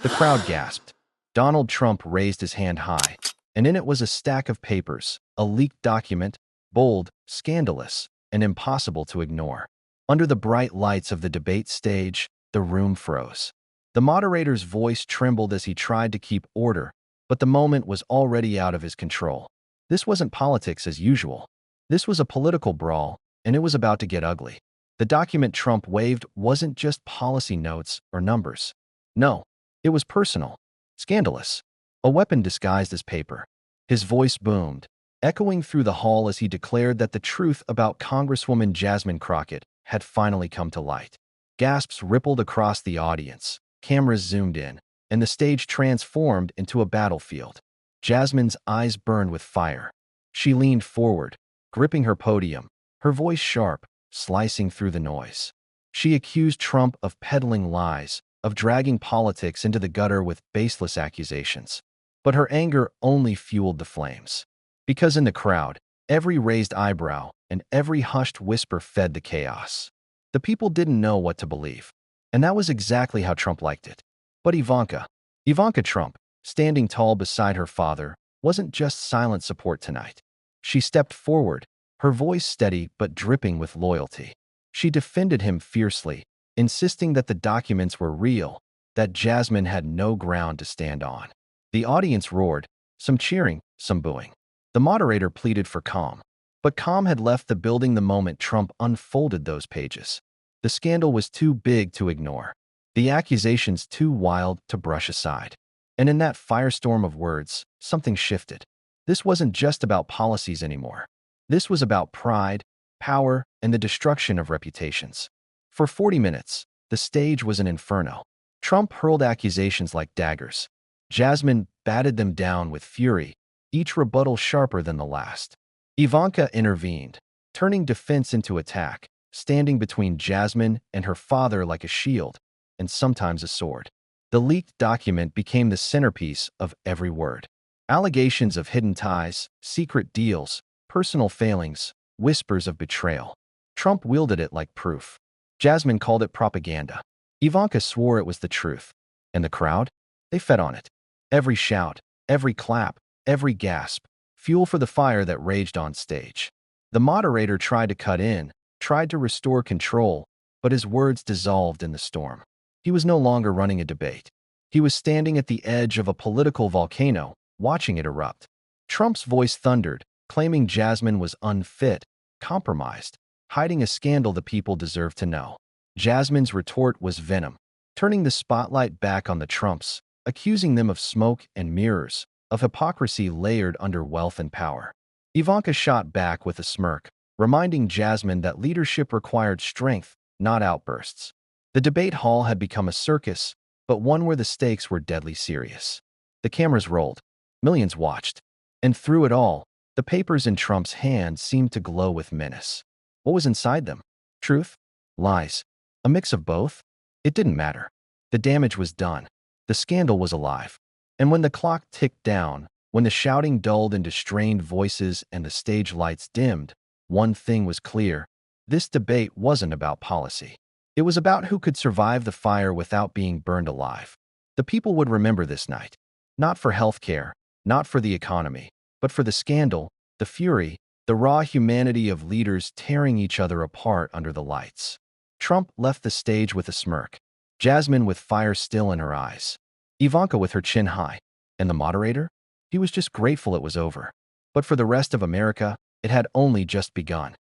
The crowd gasped. Donald Trump raised his hand high, and in it was a stack of papers, a leaked document, bold, scandalous, and impossible to ignore. Under the bright lights of the debate stage, the room froze. The moderator's voice trembled as he tried to keep order, but the moment was already out of his control. This wasn't politics as usual. This was a political brawl, and it was about to get ugly. The document Trump waved wasn't just policy notes or numbers. No, it was personal, scandalous, a weapon disguised as paper. His voice boomed, echoing through the hall as he declared that the truth about Congresswoman Jasmine Crockett had finally come to light. Gasps rippled across the audience, cameras zoomed in, and the stage transformed into a battlefield. Jasmine's eyes burned with fire. She leaned forward, gripping her podium, her voice sharp, slicing through the noise. She accused Trump of peddling lies, of dragging politics into the gutter with baseless accusations. But her anger only fueled the flames. Because in the crowd, every raised eyebrow and every hushed whisper fed the chaos. The people didn't know what to believe, and that was exactly how Trump liked it. But Ivanka Trump, standing tall beside her father, wasn't just silent support tonight. She stepped forward, her voice steady but dripping with loyalty. She defended him fiercely, insisting that the documents were real, that Jasmine had no ground to stand on. The audience roared, some cheering, some booing. The moderator pleaded for calm, but calm had left the building the moment Trump unfolded those pages. The scandal was too big to ignore, the accusations too wild to brush aside. And in that firestorm of words, something shifted. This wasn't just about policies anymore. This was about pride, power, and the destruction of reputations. For 40 minutes, the stage was an inferno. Trump hurled accusations like daggers. Jasmine batted them down with fury, each rebuttal sharper than the last. Ivanka intervened, turning defense into attack, standing between Jasmine and her father like a shield, and sometimes a sword. The leaked document became the centerpiece of every word. Allegations of hidden ties, secret deals, personal failings, whispers of betrayal. Trump wielded it like proof. Jasmine called it propaganda. Ivanka swore it was the truth. And the crowd? They fed on it. Every shout, every clap, every gasp, fuel for the fire that raged on stage. The moderator tried to cut in, tried to restore control, but his words dissolved in the storm. He was no longer running a debate. He was standing at the edge of a political volcano, watching it erupt. Trump's voice thundered, claiming Jasmine was unfit, compromised, hiding a scandal the people deserved to know. Jasmine's retort was venom, turning the spotlight back on the Trumps, accusing them of smoke and mirrors, of hypocrisy layered under wealth and power. Ivanka shot back with a smirk, reminding Jasmine that leadership required strength, not outbursts. The debate hall had become a circus, but one where the stakes were deadly serious. The cameras rolled. Millions watched. And through it all, the papers in Trump's hand seemed to glow with menace. What was inside them? Truth? Lies? A mix of both? It didn't matter. The damage was done. The scandal was alive. And when the clock ticked down, when the shouting dulled into strained voices and the stage lights dimmed, one thing was clear. This debate wasn't about policy. It was about who could survive the fire without being burned alive. The people would remember this night. Not for healthcare, not for the economy, but for the scandal, the fury, the raw humanity of leaders tearing each other apart under the lights. Trump left the stage with a smirk. Jasmine with fire still in her eyes. Ivanka with her chin high. And the moderator? He was just grateful it was over. But for the rest of America, it had only just begun.